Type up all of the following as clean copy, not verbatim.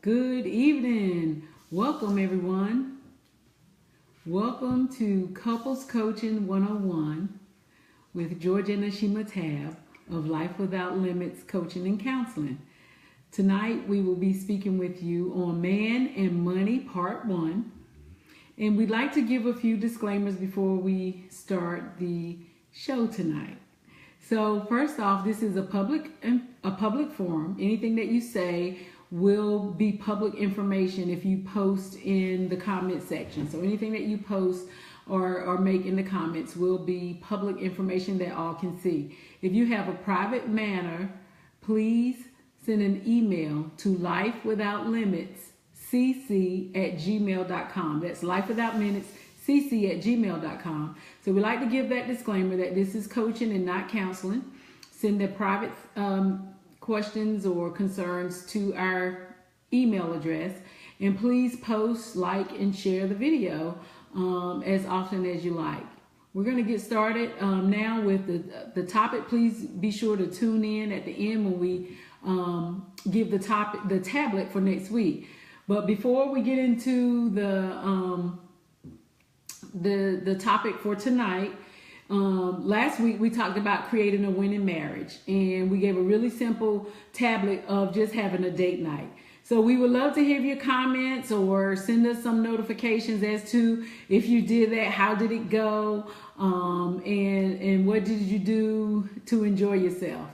Good evening. Welcome, everyone. Welcome to Couples Coaching 101 with Georgia Nashima Tab of Life Without Limits Coaching and Counseling. Tonight, we will be speaking with you on Man and Money Part 1. And we'd like to give a few disclaimers before we start the show tonight. So first off, this is a public forum. Anything that you say will be public information if you post in the comment section. So anything that you post or make in the comments will be public information that all can see. If you have a private matter, please send an email to lifewithoutlimitscc@gmail.com. That's lifewithoutminutescc@gmail.com. So we like to give that disclaimer that this is coaching and not counseling. Send their private questions or concerns to our email address. And please post, like, and share the video as often as you like. We're going to get started now with the topic. Please be sure to tune in at the end when we give the tablet for next week. But before we get into the topic for tonight, last week we talked about creating a winning marriage, and we gave a really simple tablet of just having a date night. So we would love to hear your comments or send us some notifications as to if you did that, how did it go, and what did you do to enjoy yourself.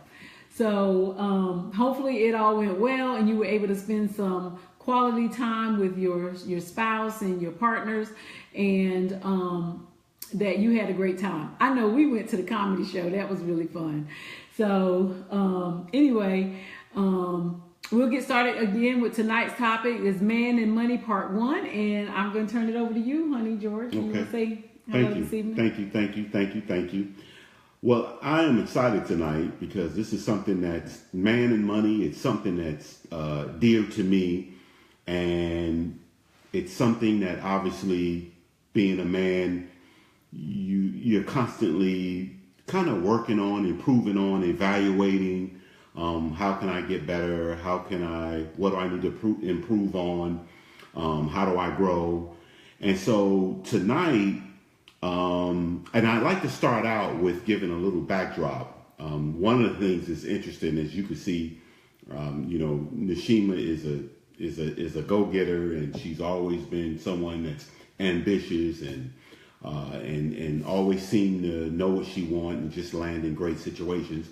So hopefully it all went well and you were able to spend some quality time with your spouse and your partners, and that you had a great time. I know we went to the comedy show. That was really fun. So anyway, we'll get started again with tonight's topic is Man and Money Part 1, and I'm going to turn it over to you, honey, George. Okay. You want to say hello this evening? Thank you. Well, I am excited tonight because this is something that's man and money. It's something that's dear to me, and it's something that obviously, being a man, you're constantly kind of working on, improving on, evaluating. How can I get better? What do I need to improve on? How do I grow? And so tonight, and I'd like to start out with giving a little backdrop. One of the things that's interesting, as you can see, Nashima is a go-getter, and she's always been someone that's ambitious and always seemed to know what she wants and just land in great situations.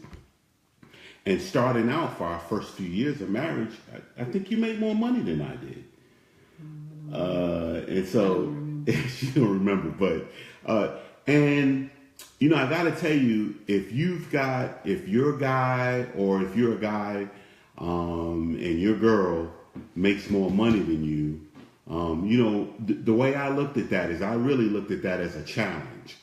And starting out for our first few years of marriage, I think you made more money than I did. And so she don't remember, but and I got to tell you, if you're a guy and your girl makes more money than you, the way I looked at that is I really looked at that as a challenge.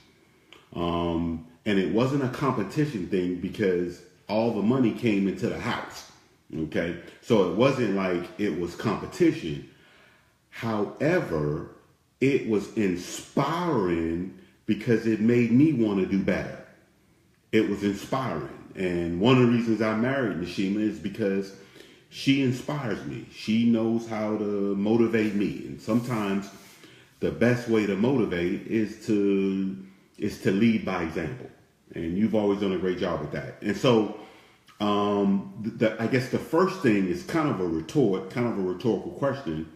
And it wasn't a competition thing because all the money came into the house. Okay. So it wasn't like it was competition. However, it was inspiring because it made me want to do better. It was inspiring. And one of the reasons I married Nashima is because she inspires me. She knows how to motivate me. And sometimes the best way to motivate is to lead by example. And you've always done a great job with that. And so I guess the first thing is kind of a rhetorical question.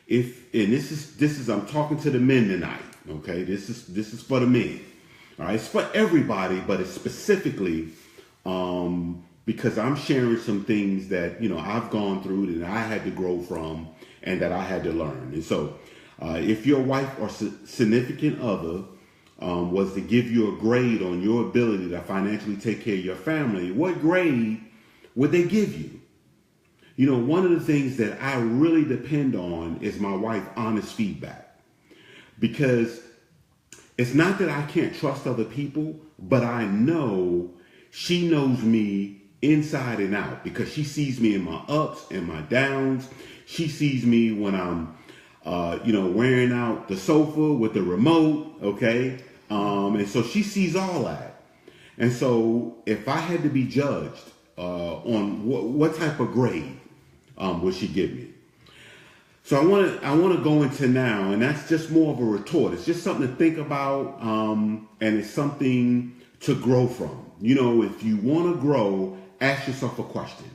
This is I'm talking to the men tonight. Okay, this is for the men. All right, it's for everybody, but it's specifically because I'm sharing some things that I've gone through that I had to grow from and that I had to learn. And so, if your wife or significant other was to give you a grade on your ability to financially take care of your family, what grade would they give you? One of the things that I really depend on is my wife's honest feedback, because it's not that I can't trust other people, but I know she knows me inside and out because she sees me in my ups and my downs. She sees me when I'm wearing out the sofa with the remote, okay? And so she sees all that. And so if I had to be judged on what type of grade would she give me? So I want to go into now, and that's just more of a retort. It's just something to think about, and it's something to grow from. If you want to grow, ask yourself a question.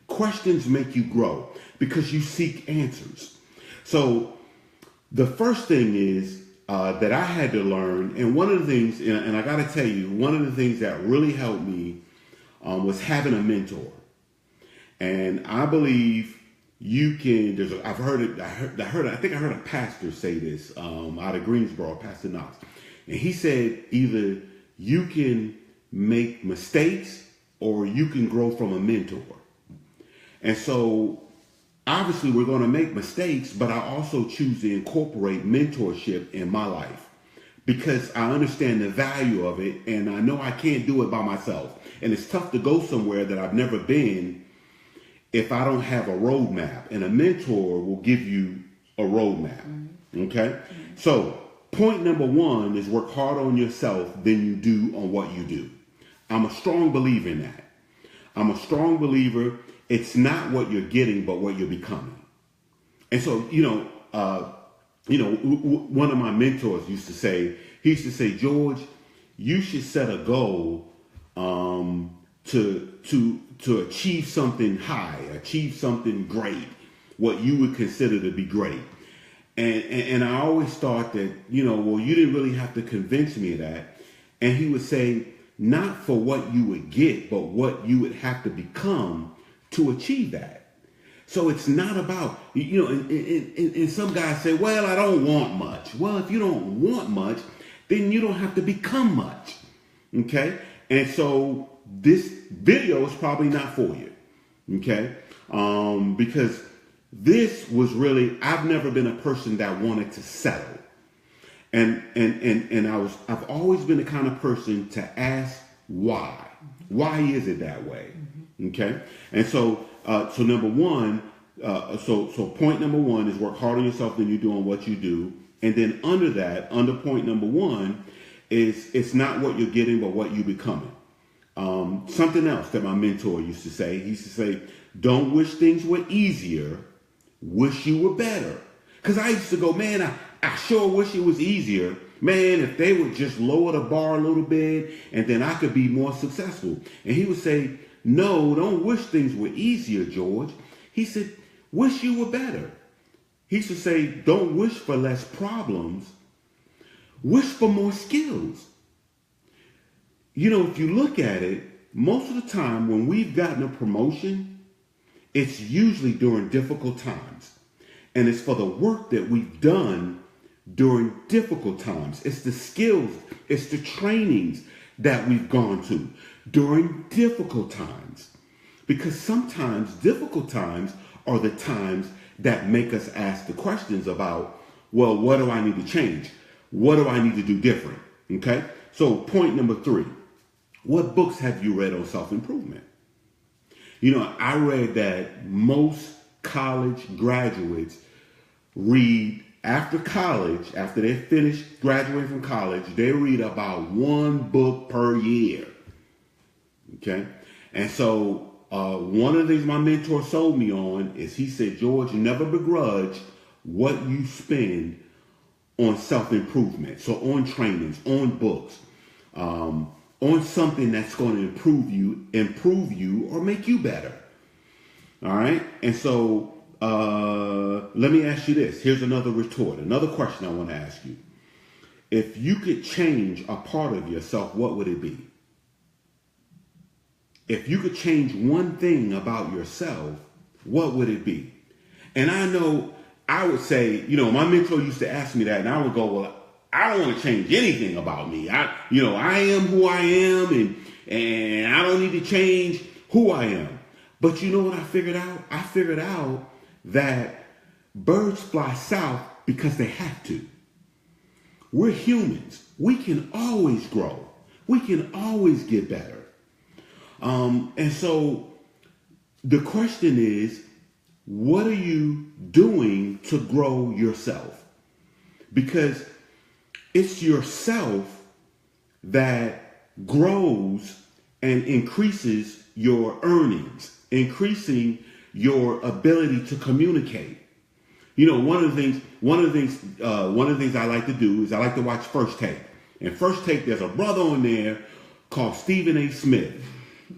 Questions make you grow because you seek answers. So the first thing is that I had to learn, and one of the things, and I got to tell you, one of the things that really helped me was having a mentor. And I believe you can. I think I heard a pastor say this out of Greensboro, Pastor Knox, and he said either you can make mistakes or you can grow from a mentor. And so obviously we're going to make mistakes, but I also choose to incorporate mentorship in my life because I understand the value of it, and I know I can't do it by myself. And it's tough to go somewhere that I've never been if I don't have a roadmap, and a mentor will give you a roadmap. Okay? Mm-hmm. So point number one is work harder on yourself than you do on what you do. I'm a strong believer in that. I'm a strong believer. It's not what you're getting, but what you're becoming. And so, one of my mentors used to say, George, you should set a goal to achieve something high, achieve something great, what you would consider to be great. And I always thought that, well, you didn't really have to convince me of that. And he would say, not for what you would get, but what you would have to become to achieve that. So it's not about, and some guys say, well, I don't want much. Well, if you don't want much, then you don't have to become much. Okay? And so this video is probably not for you. Okay? Because this was really, I've never been a person that wanted to settle. And I've always been the kind of person to ask why. Why is it that way? Okay? And so number one, so point number one is work hard on yourself than you do on what you do. And then under point number one is it's not what you're getting, but what you're becoming. Something else that my mentor used to say, he used to say, don't wish things were easier, wish you were better. Because I used to go, man, I sure wish it was easier. Man, if they would just lower the bar a little bit and then I could be more successful. And he would say, no, don't wish things were easier, George. He said, wish you were better. He used to say, don't wish for less problems. Wish for more skills. If you look at it, most of the time when we've gotten a promotion, it's usually during difficult times. And it's for the work that we've done during difficult times. It's the skills, it's the trainings that we've gone to during difficult times. Because sometimes difficult times are the times that make us ask the questions about, well, what do I need to change? What do I need to do different? Okay? So point number 3, what books have you read on self-improvement? I read that most college graduates read after college, after they finish graduating from college, they read about 1 book per year. Okay? And so one of the things my mentor sold me on is he said, George, never begrudge what you spend on self-improvement. So on trainings, on books, on something that's going to improve you or make you better. All right? And so let me ask you this. Here's another retort, another question I want to ask you. If you could change a part of yourself, what would it be? If you could change one thing about yourself, what would it be? And I know I would say, my mentor used to ask me that, and I would go, well, I don't want to change anything about me. I am who I am, and I don't need to change who I am. But you know what I figured out? I figured out that birds fly south because they have to. We're humans. We can always grow. We can always get better. And so the question is, what are you doing to grow yourself? Because it's yourself that grows and increases your earnings, increasing your ability to communicate. You know, one of the things I like to do is I like to watch First Take. And First Take, there's a brother on there called Stephen A. Smith.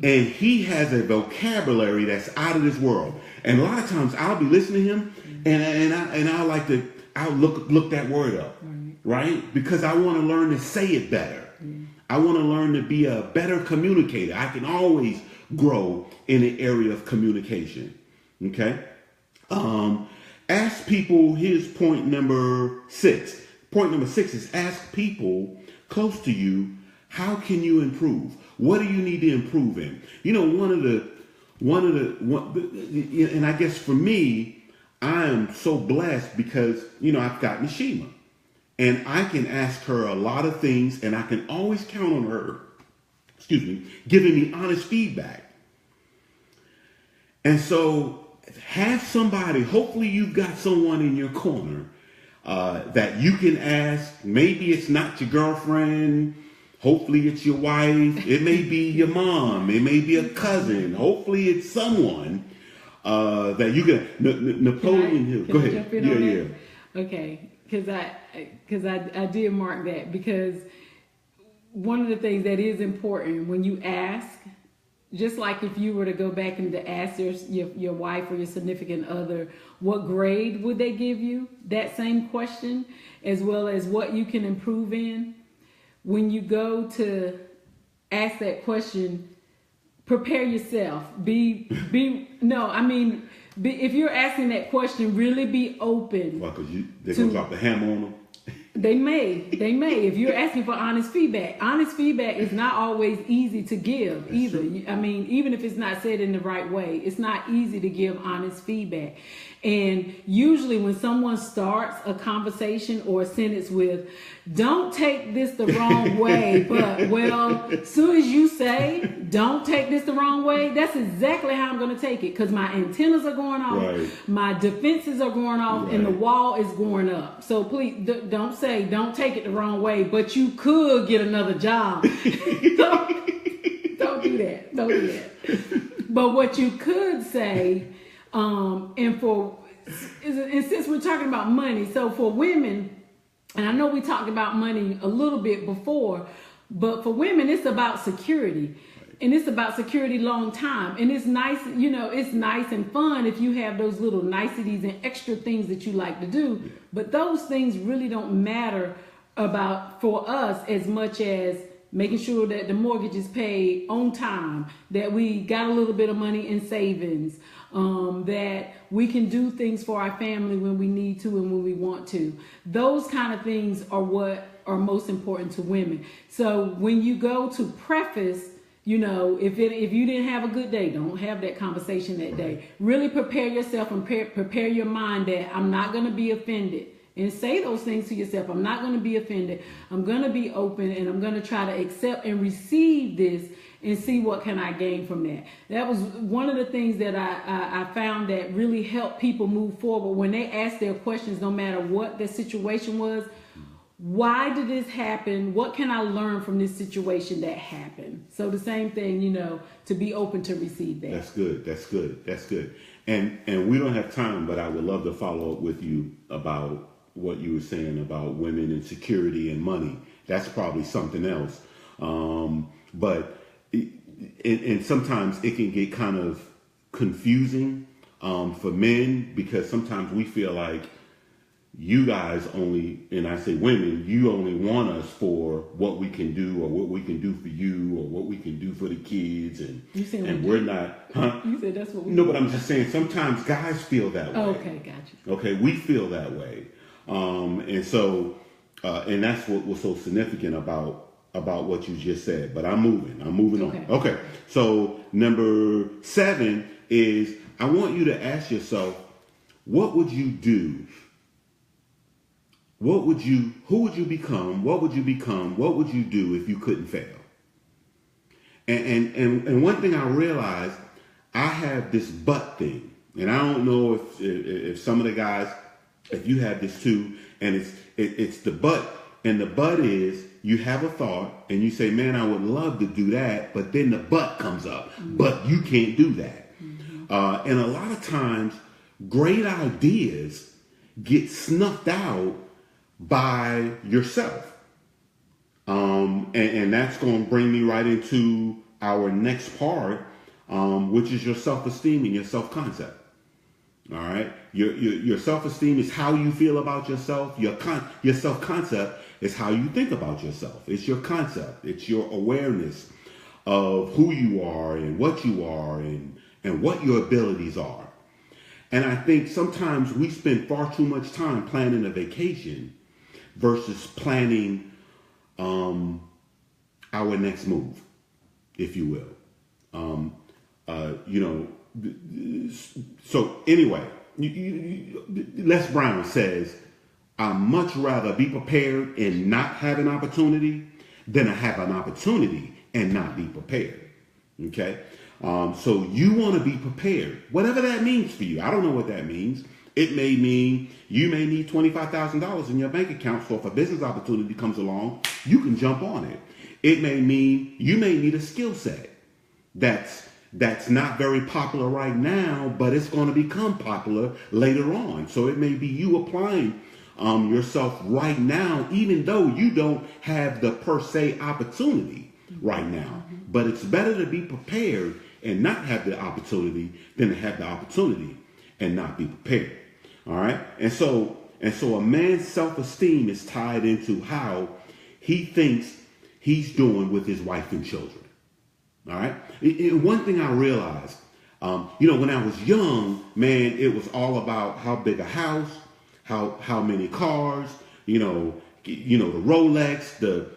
And he has a vocabulary that's out of this world. And a lot of times I'll be listening to him and I'll look that word up. Right? Because I want to learn to say it better. I want to learn to be a better communicator. I can always grow in the area of communication. Okay? Ask people, here's point number 6. Point number 6 is ask people close to you, how can you improve? What do you need to improve in? You know, and I guess for me, I am so blessed because, you know, I've got Nashima. And I can ask her a lot of things, and I can always count on her, giving me honest feedback. And so have somebody, hopefully you've got someone in your corner that you can ask. Maybe it's not your girlfriend. Hopefully it's your wife. It may be your mom. It may be a cousin. Hopefully it's someone that you can. Napoleon Hill. Go ahead. Jump in on that? Okay, because I did mark that, because one of the things that is important when you ask, just like if you were to go back and to ask your wife or your significant other, what grade would they give you? That same question, as well as what you can improve in. When you go to ask that question, prepare yourself. If you're asking that question, really be open. Well, because they're going to drop the hammer on them. They may. If you're asking for honest feedback is not always easy to give. That's either. True. I mean, even if it's not said in the right way, it's not easy to give honest feedback. And usually when someone starts a conversation or a sentence with, don't take this the wrong way, but, well, as soon as you say, don't take this the wrong way, that's exactly how I'm going to take it, because my antennas are going off, right. My defenses are going off, right. And the wall is going up. So please don't say, don't take it the wrong way, but you could get another job. Don't do that. Don't do that. But what you could say, and since we're talking about money, so for women, and I know we talked about money a little bit before, but for women, it's about security. And it's about security long time. And it's nice, it's nice and fun if you have those little niceties and extra things that you like to do. Yeah. But those things really don't matter for us as much as making sure that the mortgage is paid on time, that we got a little bit of money in savings, that we can do things for our family when we need to and when we want to. Those kind of things are what are most important to women. So when you go to preface, if you didn't have a good day, don't have that conversation that day. Really prepare yourself and prepare your mind that I'm not going to be offended. And say those things to yourself. I'm not going to be offended. I'm going to be open, and I'm going to try to accept and receive this and see what can I gain from that. That was one of the things that I found that really helped people move forward when they ask their questions, no matter what the situation was. Why did this happen? What can I learn from this situation that happened? So the same thing, to be open to receive that. That's good. And we don't have time, but I would love to follow up with you about what you were saying about women and security and money. That's probably something else. But sometimes it can get kind of confusing for men, because sometimes we feel like you guys only, and I say women, you only want us for what we can do, or what we can do for you, or what we can do for the kids, and we're not, huh? You said that's what we No, but I'm just saying sometimes guys feel that way. Oh, okay, gotcha. Okay, we feel that way. And that's what was so significant about what you just said. But I'm moving on. Okay. So number 7 is, I want you to ask yourself, what would you do? Who would you become? What would you become? What would you do if you couldn't fail? And one thing I realized, I have this but thing. And I don't know if some of the guys, if you have this too, and it's the but, and the but is, you have a thought and you say, man, I would love to do that, but then the but comes up, but you can't do that. And a lot of times, great ideas get snuffed out by yourself. And that's going to bring me right into our next part, which is your self-esteem and your self-concept. All right, your self-esteem is how you feel about yourself. Your self-concept is how you think about yourself. It's your concept. It's your awareness of who you are and what you are and what your abilities are. And I think sometimes we spend far too much time planning a vacation versus planning our next move, if you will. So anyway, Les Brown says, I'd much rather be prepared and not have an opportunity than to have an opportunity and not be prepared. Okay? So you want to be prepared, whatever that means for you. I don't know what that means. It may mean you may need $25,000 in your bank account, so if a business opportunity comes along, you can jump on it. It may mean you may need a skill set that's not very popular right now, but it's going to become popular later on. So it may be you applying yourself right now, even though you don't have the per se opportunity right now. But it's better to be prepared and not have the opportunity than to have the opportunity and not be prepared. All right. And so a man's self-esteem is tied into how he thinks he's doing with his wife and children. All right. One thing I realized, when I was young, man, it was all about how big a house, how many cars, the Rolex, the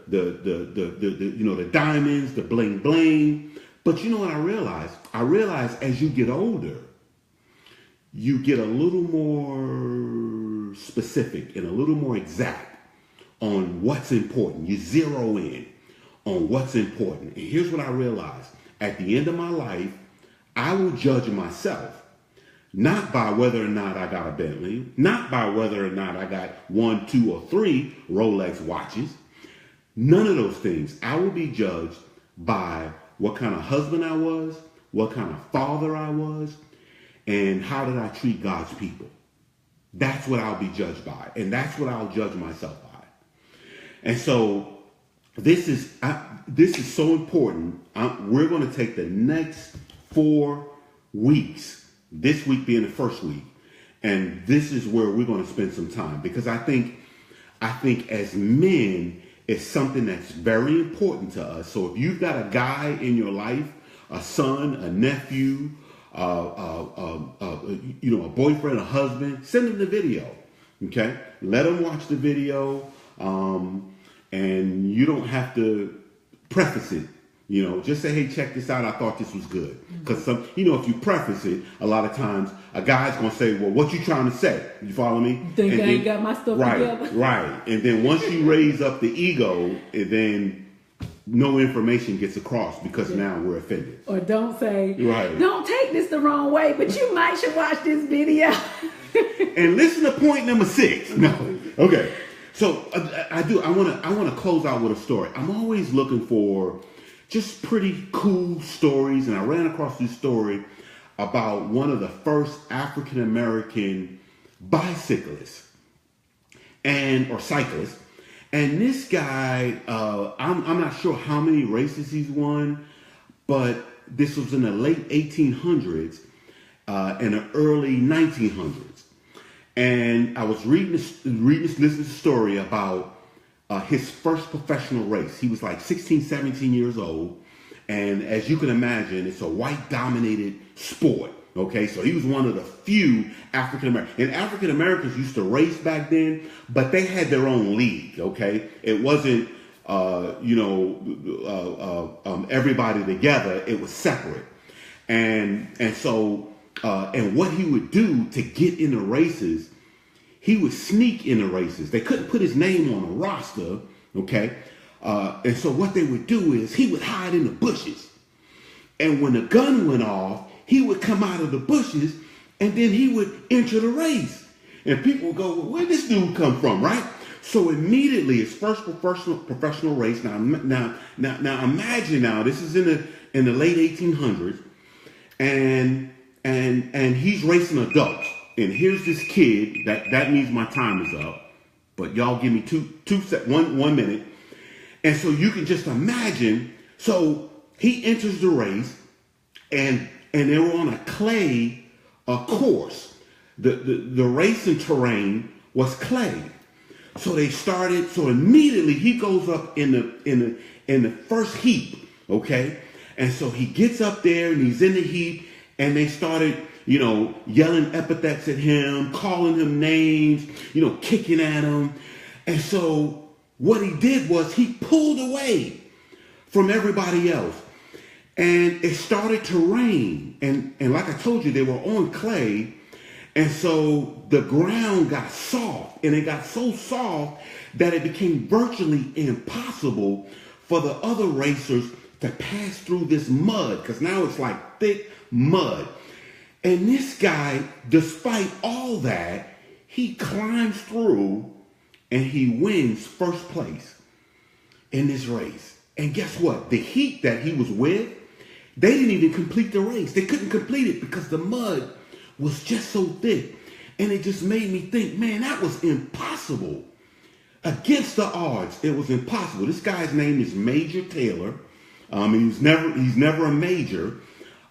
diamonds, the bling bling. But you know what I realized? I realized as you get older, you get a little more specific and a little more exact on what's important. You zero in on what's important. And here's what I realized. At the end of my life, I will judge myself not by whether or not I got a Bentley, not by whether or not I got 1, 2, or 3 Rolex watches. None of those things. I will be judged by what kind of husband I was, what kind of father I was, and how did I treat God's people. That's what I'll be judged by, and that's what I'll judge myself by. And so this is so important. We're going to take the next 4 weeks, this week being the first week, and this is where we're going to spend some time, because I think as men, it's something that's very important to us. So if you've got a guy in your life, a son, a nephew, a boyfriend, a husband, send him the video. Okay, let him watch the video, and you don't have to preface it. Just say, hey, check this out. I thought this was good. Because if you preface it, a lot of times a guy's going to say, well, what you trying to say? You follow me? Think I ain't got my stuff together. Right. And then once you raise up the ego, and then no information gets across because now we're offended. Or don't say, right, don't take this the wrong way, but you should watch this video. And listen to point number 6. No. Okay. So I want to close out with a story. I'm always looking for just pretty cool stories, and I ran across this story about one of the first African American bicyclists or cyclists. And this guy, I'm not sure how many races he's won, but this was in the late 1800s and the early 1900s. And I was listening to the story about his first professional race. He was like 16, 17 years old. And as you can imagine, it's a white-dominated sport. Okay, so he was one of the few African Americans. And African Americans used to race back then, but they had their own league. Okay, it wasn't everybody together. It was separate. And what he would do to get in the races, he would sneak in the races. They couldn't put his name on a roster. Okay, and so what they would do is he would hide in the bushes, and when the gun went off, he would come out of the bushes, and then he would enter the race. And people would go, well, where'd this dude come from, right? So immediately, his first professional race. Now imagine now, this is in the late 1800s, and he's racing adults and here's this kid, that means my time is up, but y'all give me one minute. And so you can just imagine, so he enters the race, and they were on a clay course. The racing terrain was clay. So they started, so immediately he goes up in the first heap, okay? And so he gets up there and he's in the heap, and they started, yelling epithets at him, calling him names, kicking at him. And so what he did was he pulled away from everybody else. And it started to rain. And like I told you, they were on clay. And so the ground got soft, and it got so soft that it became virtually impossible for the other racers to pass through this mud, because now it's like thick mud. And this guy, despite all that, he climbs through and he wins first place in this race. And guess what? The heat that he was with, they didn't even complete the race. They couldn't complete it because the mud was just so thick. And it just made me think, man, that was impossible. Against the odds, it was impossible. This guy's name is Major Taylor. He's never a major,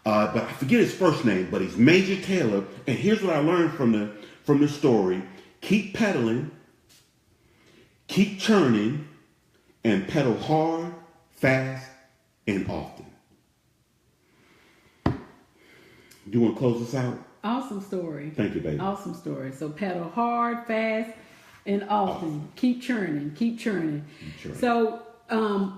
but I forget his first name, but he's Major Taylor. And here's what I learned from the story. Keep pedaling, keep churning, and pedal hard, fast, and often. Do you want to close this out? Awesome story. Thank you, baby. Awesome story. So pedal hard, fast, and often. Keep churning. Keep churning. So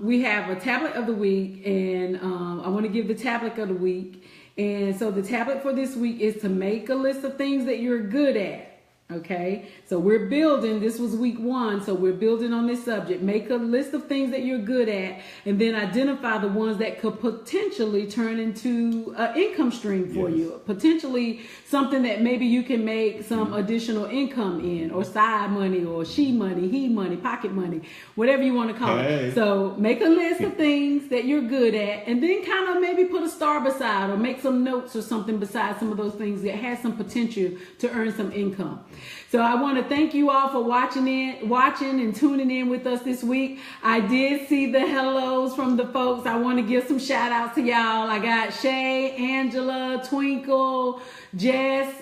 we have a tablet of the week, and I want to give the tablet of the week. And so the tablet for this week is to make a list of things that you're good at. Okay, so we're building, this was week 1, so we're building on this subject. Make a list of things that you're good at, and then identify the ones that could potentially turn into an income stream for you. Potentially something that maybe you can make some additional income in, or side money, or she money, he money, pocket money, whatever you want to call it. So make a list of things that you're good at, and then kind of maybe put a star beside, or make some notes or something beside some of those things that has some potential to earn some income. So I want to thank you all for watching and tuning in with us this week. I did see the hellos from the folks. I want to give some shout outs to y'all. I got Shay, Angela, Twinkle, Jess,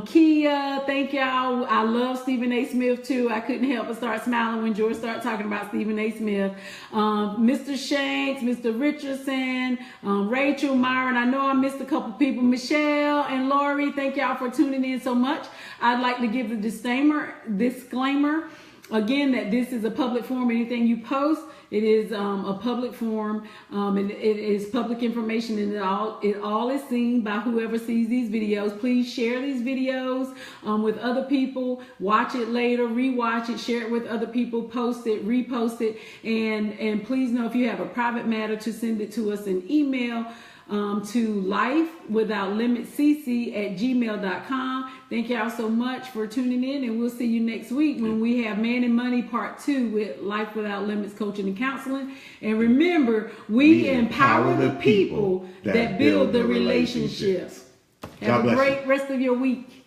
Kia. Thank y'all. I love Stephen A. Smith too. I couldn't help but start smiling when George started talking about Stephen A. Smith. Mr. Shanks, Mr. Richardson, Rachel, Myron. I know I missed a couple people. Michelle and Lori, thank y'all for tuning in so much. I'd like to give the disclaimer again that this is a public forum. Anything you post, it is a public forum, and it is public information, and it all is seen by whoever sees these videos. Please share these videos with other people. Watch it later, rewatch it, share it with other people, post it, repost it, and please know if you have a private matter to send it to us in email to lifewithoutlimitscc@gmail.com. Thank y'all so much for tuning in, and we'll see you next week when we have Man and Money Part 2 with Life Without Limits Coaching and Counseling. And remember, we empower the people that build the relationships. Have a great rest of your week.